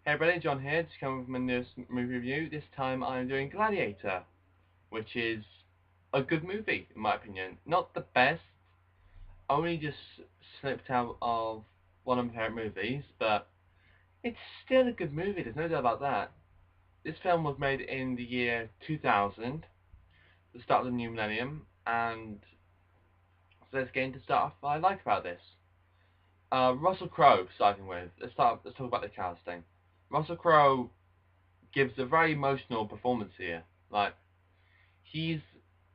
Hey everybody, John here, just coming with my newest movie review. This time I'm doing Gladiator, which is a good movie, in my opinion. Not the best, only just slipped out of one of my favourite movies, but it's still a good movie, there's no doubt about that. This film was made in the year 2000, the start of the new millennium, and so let's get into stuff I like about this. Russell Crowe, starting with. Let's talk about the casting. Russell Crowe gives a very emotional performance here. Like, he's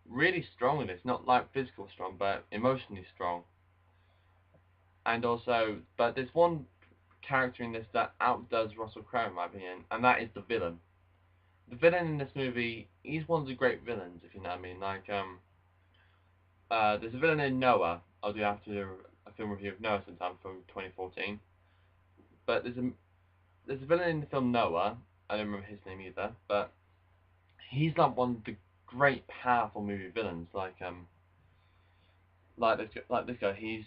really strong in this, not like physical strong, but emotionally strong. And also, but there's one character in this that outdoes Russell Crowe, in my opinion, and that is the villain. The villain in this movie, he's one of the great villains, if you know what I mean. Like, there's a villain in Noah. I'll do after a film review of Noah sometime from 2014. But there's a villain in the film Noah. I don't remember his name either, but he's like one of the great, powerful movie villains. Like this guy, he's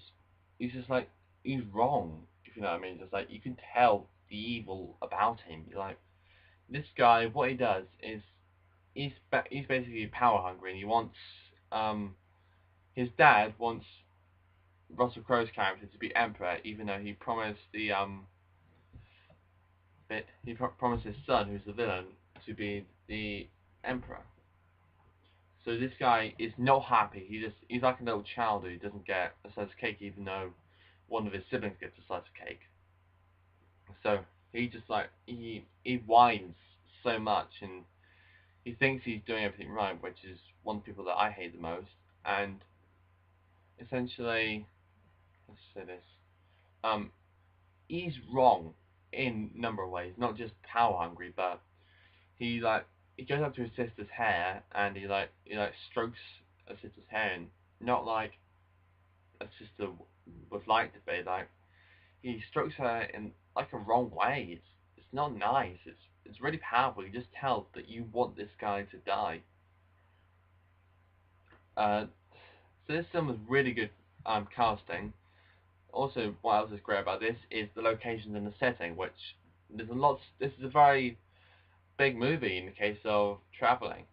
just like he's wrong. If you know what I mean, just like you can tell the evil about him. Like this guy, what he does is he's basically power hungry, and he wants his dad wants Russell Crowe's character to be emperor, even though he promised promised his son, who's the villain, to be the emperor. So this guy is not happy. He's like a little child who doesn't get a slice of cake, even though one of his siblings gets a slice of cake. So he just like he whines so much, and he thinks he's doing everything right, which is one of the people that I hate the most. And essentially, let's say this, um, he's wrong in a number of ways, not just power hungry, but he goes up to his sister's hair and he strokes a sister's hair, and not like a sister would like to be. Like he strokes her in like a wrong way. It's not nice. It's really powerful. You just tell that you want this guy to die. Uh, so this film was really good casting. Also, what else is great about this is the locations and the setting, which there's a lot. This is a very big movie in the case of traveling.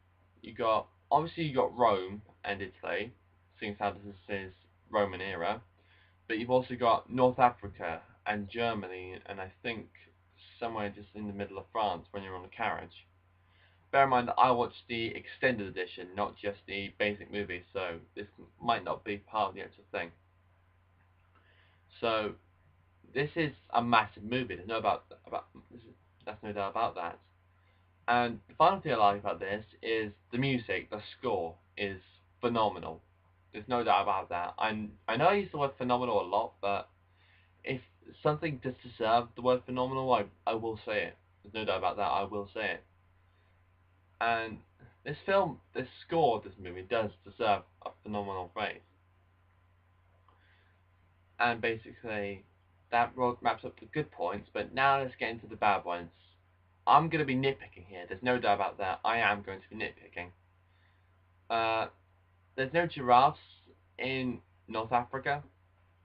You got Rome and Italy, seeing how this is Roman era, but you've also got North Africa and Germany, and I think somewhere just in the middle of France when you're on a carriage. Bear in mind that I watched the extended edition, not just the basic movie, so this might not be part of the actual thing. So this is a massive movie. There's no about this is, That's no doubt about that. And the final thing I like about this is the music, the score is phenomenal. There's no doubt about that. I know I use the word phenomenal a lot, but if something does deserve the word phenomenal, I will say it. There's no doubt about that. I will say it. And this score of this movie does deserve a phenomenal praise. And basically, that wraps up the good points. But now let's get into the bad ones. I'm going to be nitpicking here. There's no doubt about that. I am going to be nitpicking. Uh, there's no giraffes in North Africa,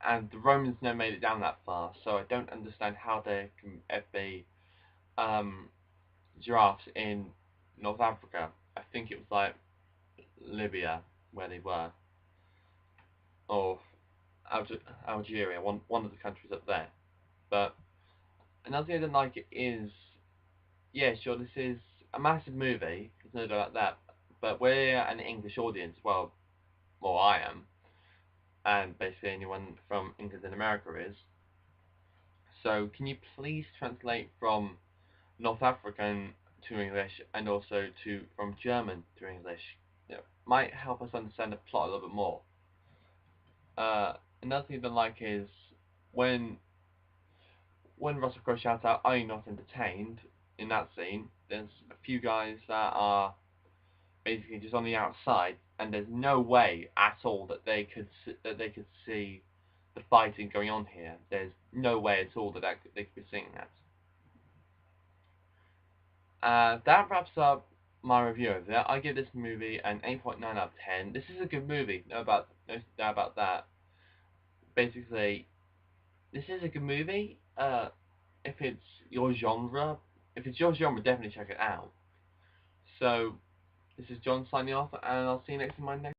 and the Romans never made it down that far, so I don't understand how there can ever be giraffes in North Africa. I think it was like Libya where they were, or Algeria, one of the countries up there. But another thing I don't like is, yeah, sure, this is a massive movie, there's no doubt about that, but we're an English audience, well, I am, and basically anyone from England and America is. So can you please translate from North African to English and also from German to English? Might help us understand the plot a little bit more. Another thing I don't like is when Russell Crowe shouts out, "Are you not entertained?" in that scene, there's a few guys that are basically just on the outside, and there's no way at all that they could see the fighting going on here. There's no way at all they could be seeing that. That wraps up my review of it. I give this movie an 8.9 out of 10. This is a good movie, no doubt about that. Basically, this is a good movie. if it's your genre. If it's your genre, definitely check it out. So, this is John signing off, and I'll see you next in my next